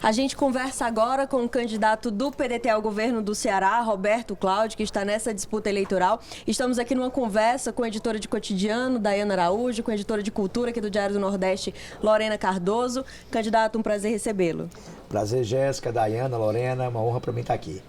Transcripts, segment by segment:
A gente conversa agora com o candidato do PDT ao governo do Ceará, Roberto Cláudio, que está nessa disputa eleitoral. Estamos aqui numa conversa com a editora de Cotidiano, Daiana Araújo, com a editora de Cultura aqui do Diário do Nordeste, Lorena Cardoso. Candidato, um prazer recebê-lo. Prazer, Jéssica, Daiana, Lorena, uma honra para mim estar aqui.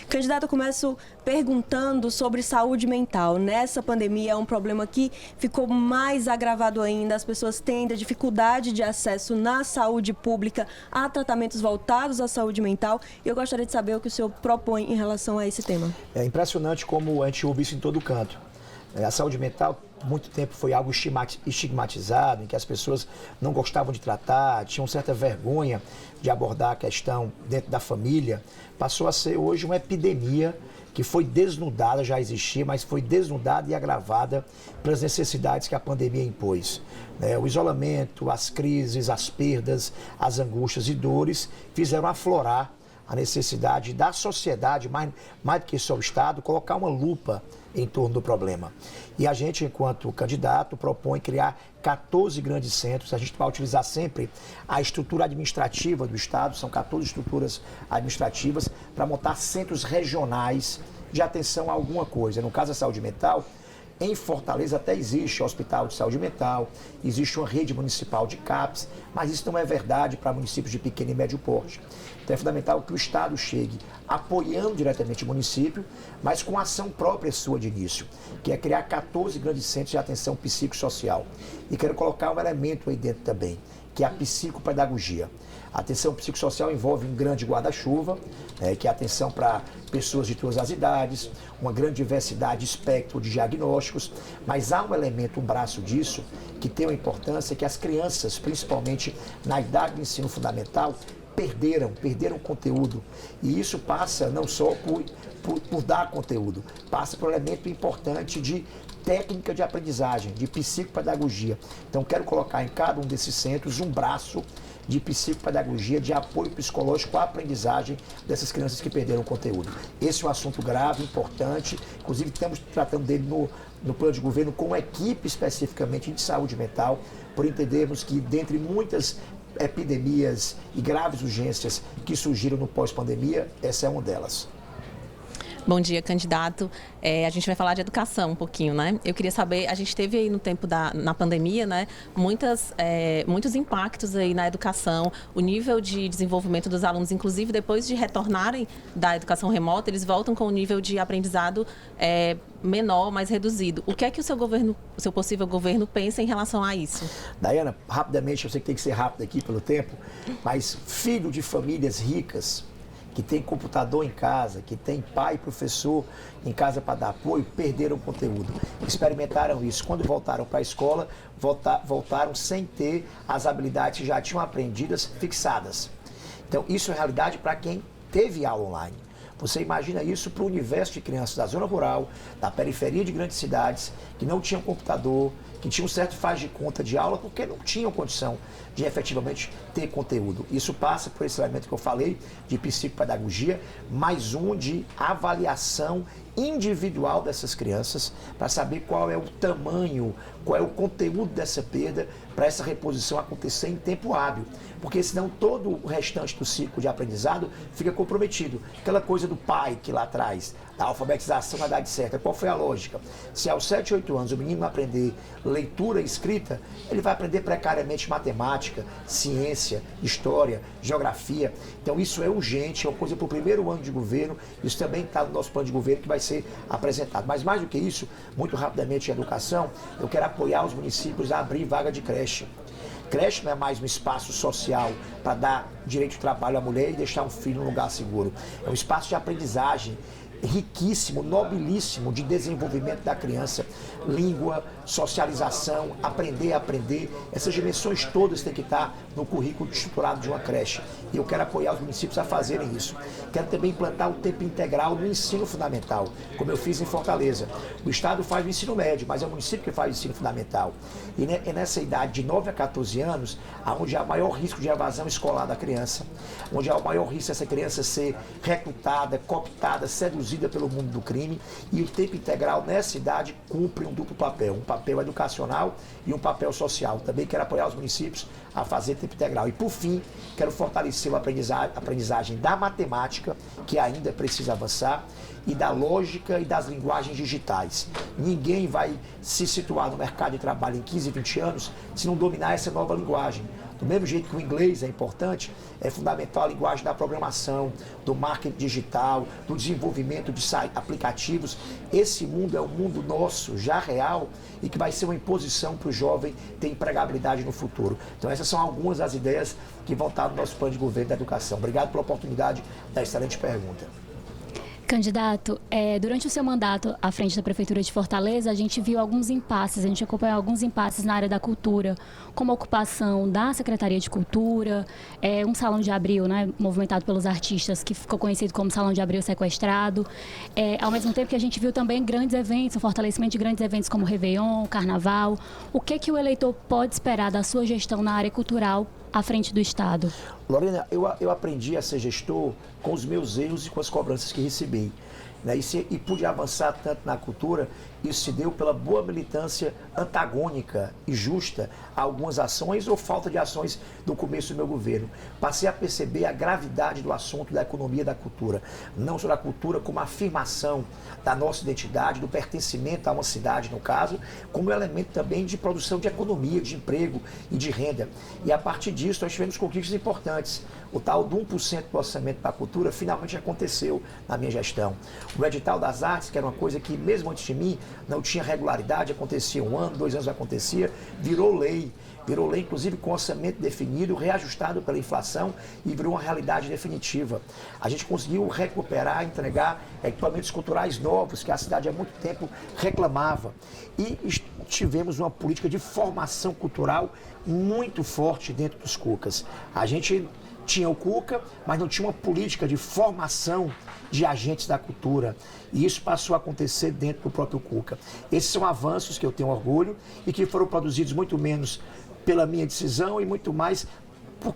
Candidato, eu começo perguntando sobre saúde mental. Nessa pandemia é um problema que ficou mais agravado ainda. As pessoas têm dificuldade de acesso na saúde pública a tratamentos voltados à saúde mental. E eu gostaria de saber o que o senhor propõe em relação a esse tema. É impressionante como a gente ouve isso em todo canto. A saúde mental, muito tempo, foi algo estigmatizado, em que as pessoas não gostavam de tratar, tinham certa vergonha de abordar a questão dentro da família. Passou a ser hoje uma epidemia que foi desnudada, já existia, mas foi desnudada e agravada pelas necessidades que a pandemia impôs. O isolamento, as crises, as perdas, as angústias e dores fizeram aflorar a necessidade da sociedade, mais do que só o Estado, colocar uma lupa em torno do problema. E a gente, enquanto candidato, propõe criar 14 grandes centros. A gente vai utilizar sempre a estrutura administrativa do Estado, são 14 estruturas administrativas, para montar centros regionais de atenção a alguma coisa. No caso da saúde mental, em Fortaleza até existe o Hospital de Saúde Mental, existe uma rede municipal de CAPS, mas isso não é verdade para municípios de pequeno e médio porte. Então é fundamental que o Estado chegue apoiando diretamente o município, mas com ação própria sua de início, que é criar 14 grandes centros de atenção psicossocial. E quero colocar um elemento aí dentro também, que é a psicopedagogia. A atenção psicossocial envolve um grande guarda-chuva, que é a atenção para pessoas de todas as idades, uma grande diversidade de espectro de diagnósticos, mas há um elemento, um braço disso, que tem uma importância, que as crianças, principalmente na idade do ensino fundamental, perderam conteúdo. E isso passa não só por dar conteúdo, passa por um elemento importante de técnica de aprendizagem, de psicopedagogia. Então, quero colocar em cada um desses centros um braço de psicopedagogia, de apoio psicológico à aprendizagem dessas crianças que perderam conteúdo. Esse é um assunto grave, importante, inclusive estamos tratando dele no plano de governo com uma equipe especificamente de saúde mental, por entendermos que, dentre muitas epidemias e graves urgências que surgiram no pós-pandemia, essa é uma delas. Bom dia, candidato. A gente vai falar de educação um pouquinho, né? Eu queria saber, a gente teve aí no tempo na pandemia, né, muitos impactos aí na educação, o nível de desenvolvimento dos alunos, inclusive depois de retornarem da educação remota, eles voltam com um nível de aprendizado menor, mais reduzido. O que é que o seu possível governo pensa em relação a isso? Daiana, rapidamente, eu sei que tem que ser rápido aqui pelo tempo, mas filho de famílias ricas, que tem computador em casa, que tem pai e professor em casa para dar apoio, perderam o conteúdo. Experimentaram isso. Quando voltaram para a escola, voltaram sem ter as habilidades que já tinham aprendidas fixadas. Então, isso é realidade para quem teve aula online. Você imagina isso para o universo de crianças da zona rural, da periferia de grandes cidades, que não tinham computador, que tinham um certo faz de conta de aula, porque não tinham condição de efetivamente ter conteúdo. Isso passa por esse elemento que eu falei, de psicopedagogia, mais um de avaliação individual dessas crianças, para saber qual é o tamanho, qual é o conteúdo dessa perda, para essa reposição acontecer em tempo hábil. Porque senão todo o restante do ciclo de aprendizado fica comprometido. Aquela coisa do pai que lá atrás, a alfabetização na idade certa, qual foi a lógica? Se aos 7, 8 anos o menino aprender leitura e escrita, ele vai aprender precariamente matemática, ciência, história, geografia. Então isso é urgente, é uma coisa para o primeiro ano de governo, isso também está no nosso plano de governo que vai ser apresentado. Mas mais do que isso, muito rapidamente em educação, eu quero apoiar os municípios a abrir vaga de creche. Creche não é mais um espaço social para dar direito de trabalho à mulher e deixar um filho num lugar seguro. É um espaço de aprendizagem riquíssimo, nobilíssimo de desenvolvimento da criança, língua, socialização, aprender a aprender, essas dimensões todas têm que estar no currículo estruturado de uma creche. E eu quero apoiar os municípios a fazerem isso. Quero também implantar o tempo integral no ensino fundamental, como eu fiz em Fortaleza. O Estado faz o ensino médio, mas é o município que faz o ensino fundamental. E é nessa idade de 9 a 14 anos, onde há o maior risco de evasão escolar da criança, onde há o maior risco dessa criança ser recrutada, cooptada, seduzida seduzida pelo mundo do crime, e o tempo integral nessa idade cumpre um duplo papel, um papel educacional e um papel social. Também quero apoiar os municípios a fazer tempo integral. E, por fim, quero fortalecer a aprendizagem da matemática, que ainda precisa avançar, e da lógica e das linguagens digitais. Ninguém vai se situar no mercado de trabalho em 15, 20 anos se não dominar essa nova linguagem. Do mesmo jeito que o inglês é importante, é fundamental a linguagem da programação, do marketing digital, do desenvolvimento de aplicativos. Esse mundo é um mundo nosso, já real, e que vai ser uma imposição para o jovem ter empregabilidade no futuro. Então essas são algumas das ideias que vão estar no nosso plano de governo da educação. Obrigado pela oportunidade da excelente pergunta. Candidato, durante o seu mandato à frente da Prefeitura de Fortaleza, a gente viu alguns impasses, a gente acompanhou alguns impasses na área da cultura, como a ocupação da Secretaria de Cultura, um Salão de Abril, né, movimentado pelos artistas, que ficou conhecido como Salão de Abril sequestrado, ao mesmo tempo que a gente viu também grandes eventos, o fortalecimento de grandes eventos como o Réveillon, o Carnaval. O que o eleitor pode esperar da sua gestão na área cultural à frente do Estado? Lorena, eu aprendi a ser gestor com os meus erros e com as cobranças que recebi. Né? E pude avançar tanto na cultura, isso se deu pela boa militância antagônica e justa a algumas ações ou falta de ações no começo do meu governo. Passei a perceber a gravidade do assunto da economia da cultura. Não só da cultura como a afirmação da nossa identidade, do pertencimento a uma cidade, no caso, como elemento também de produção de economia, de emprego e de renda. E a partir disso nós tivemos conquistas importantes. O tal do 1% do orçamento para a cultura finalmente aconteceu na minha gestão. O edital das artes, que era uma coisa que mesmo antes de mim não tinha regularidade, acontecia 1 ano, 2 anos acontecia, virou lei, inclusive com orçamento definido, reajustado pela inflação e virou uma realidade definitiva. A gente conseguiu recuperar, entregar equipamentos culturais novos que a cidade há muito tempo reclamava. E tivemos uma política de formação cultural muito forte dentro dos CUCAs. A gente tinha o CUCA, mas não tinha uma política de formação de agentes da cultura. E isso passou a acontecer dentro do próprio CUCA. Esses são avanços que eu tenho orgulho e que foram produzidos muito menos pela minha decisão e muito mais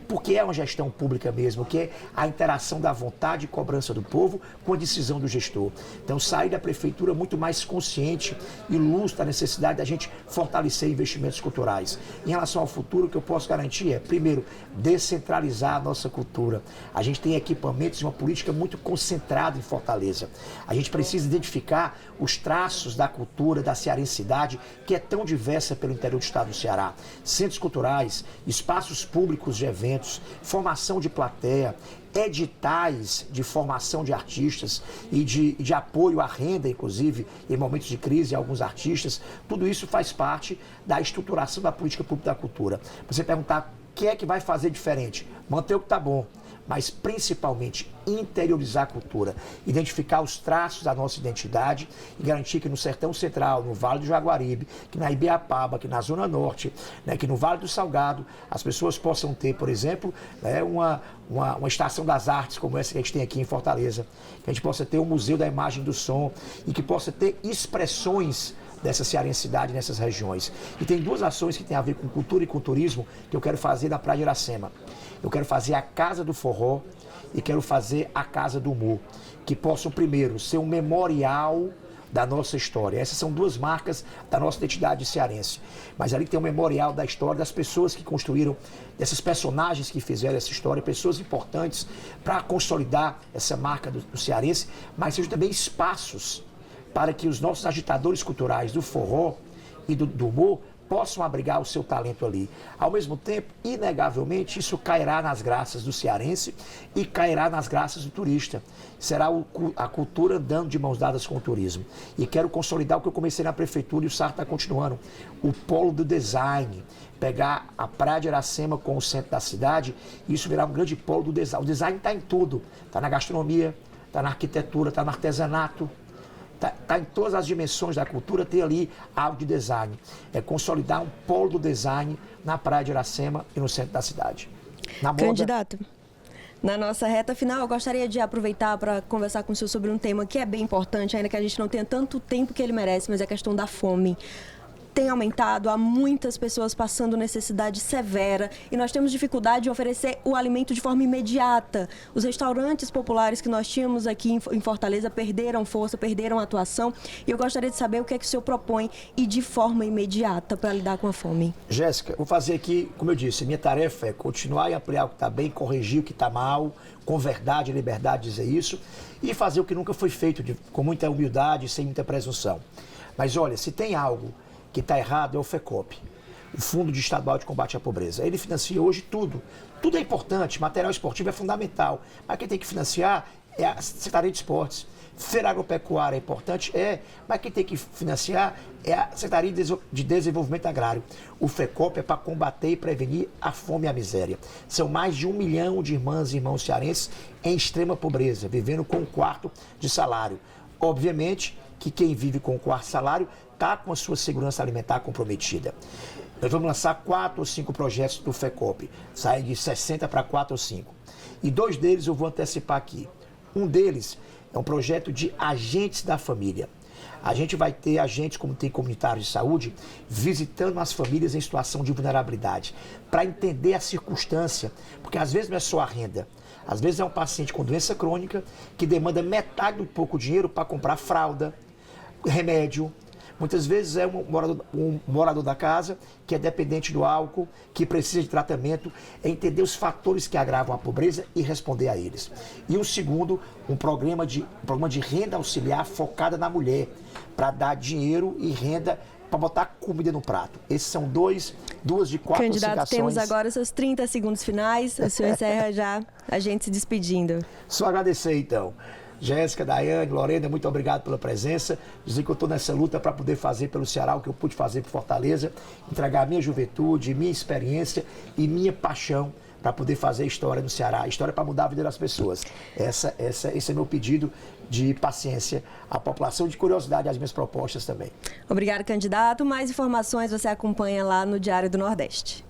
porque é uma gestão pública mesmo, que é a interação da vontade e cobrança do povo com a decisão do gestor. Então, sair da prefeitura muito mais consciente e lúcido da necessidade da gente fortalecer investimentos culturais. Em relação ao futuro, o que eu posso garantir é, primeiro, descentralizar a nossa cultura. A gente tem equipamentos e uma política muito concentrada em Fortaleza. A gente precisa identificar os traços da cultura, da cearensidade, que é tão diversa pelo interior do estado do Ceará. Centros culturais, espaços públicos de eventos, formação de plateia, editais de formação de artistas e de apoio à renda, inclusive, em momentos de crise, alguns artistas. Tudo isso faz parte da estruturação da política pública da cultura. Você perguntar o que é que vai fazer diferente? Manter o que está bom, mas principalmente interiorizar a cultura, identificar os traços da nossa identidade e garantir que no Sertão Central, no Vale do Jaguaribe, que na Ibiapaba, que na Zona Norte, né, que no Vale do Salgado, as pessoas possam ter, por exemplo, né, uma estação das artes como essa que a gente tem aqui em Fortaleza, que a gente possa ter um museu da imagem e do som e que possa ter expressões dessa cearensidade nessas regiões. E tem 2 ações que têm a ver com cultura e com turismo que eu quero fazer na Praia de Iracema. Eu quero fazer a Casa do Forró e quero fazer a Casa do Humor, que possam, primeiro, ser um memorial da nossa história. Essas são 2 marcas da nossa identidade cearense. Mas ali tem um memorial da história das pessoas que construíram, desses personagens que fizeram essa história, pessoas importantes para consolidar essa marca do cearense, mas sejam também espaços para que os nossos agitadores culturais do forró e do humor possam abrigar o seu talento ali. Ao mesmo tempo, inegavelmente, isso cairá nas graças do cearense e cairá nas graças do turista. Será a cultura andando de mãos dadas com o turismo. E quero consolidar o que eu comecei na prefeitura e o SAR está continuando. O polo do design. Pegar a Praia de Iracema com o centro da cidade e isso virar um grande polo do design. O design está em tudo. Está na gastronomia, está na arquitetura, está no artesanato. Está em todas as dimensões da cultura, tem ali algo de design. É consolidar um polo do design na Praia de Iracema e no centro da cidade. Na moda... Candidato, na nossa reta final, eu gostaria de aproveitar para conversar com o senhor sobre um tema que é bem importante, ainda que a gente não tenha tanto tempo que ele merece, mas é a questão da fome. tem aumentado, há muitas pessoas passando necessidade severa e nós temos dificuldade de oferecer o alimento de forma imediata. Os restaurantes populares que nós tínhamos aqui em Fortaleza perderam força, perderam atuação e eu gostaria de saber o que é que o senhor propõe e de forma imediata para lidar com a fome. Jéssica, vou fazer aqui, como eu disse, minha tarefa é continuar e ampliar o que está bem, corrigir o que está mal, com verdade e liberdade de dizer isso e fazer o que nunca foi feito, com muita humildade e sem muita presunção. Mas olha, se tem algo que está errado é o FECOP, o Fundo Estadual de Combate à Pobreza. Ele financia hoje tudo. Tudo é importante, material esportivo é fundamental, mas quem tem que financiar é a Secretaria de Esportes. Feira agropecuária é importante? Mas quem tem que financiar é a Secretaria de Desenvolvimento Agrário. O FECOP é para combater e prevenir a fome e a miséria. São mais de 1 milhão de irmãs e irmãos cearenses em extrema pobreza, vivendo com 1/4 de salário. Obviamente que quem vive com 1/4 salário está com a sua segurança alimentar comprometida. Nós vamos lançar 4 ou 5 projetos do FECOP, saem de 60 para 4 ou 5. E 2 deles eu vou antecipar aqui. Um deles é um projeto de agentes da família. A gente vai ter agentes, como tem comunitários de saúde, visitando as famílias em situação de vulnerabilidade, para entender a circunstância, porque às vezes não é só a renda. Às vezes é um paciente com doença crônica que demanda metade do pouco dinheiro para comprar fralda, remédio. Muitas vezes é um morador da casa que é dependente do álcool, que precisa de tratamento, é entender os fatores que agravam a pobreza e responder a eles. E o segundo, um programa de renda auxiliar focada na mulher, para dar dinheiro e renda para botar comida no prato. Esses são duas de 4 Candidato, temos agora seus 30 segundos finais, o senhor encerra já a gente se despedindo. Só agradecer então. Jéssica, Daiane, Lorena, muito obrigado pela presença. Dizer que eu estou nessa luta para poder fazer pelo Ceará o que eu pude fazer por Fortaleza, entregar a minha juventude, minha experiência e minha paixão para poder fazer história no Ceará. História para mudar a vida das pessoas. Esse é meu pedido de paciência à população, de curiosidade às minhas propostas também. Obrigado, candidato. Mais informações você acompanha lá no Diário do Nordeste.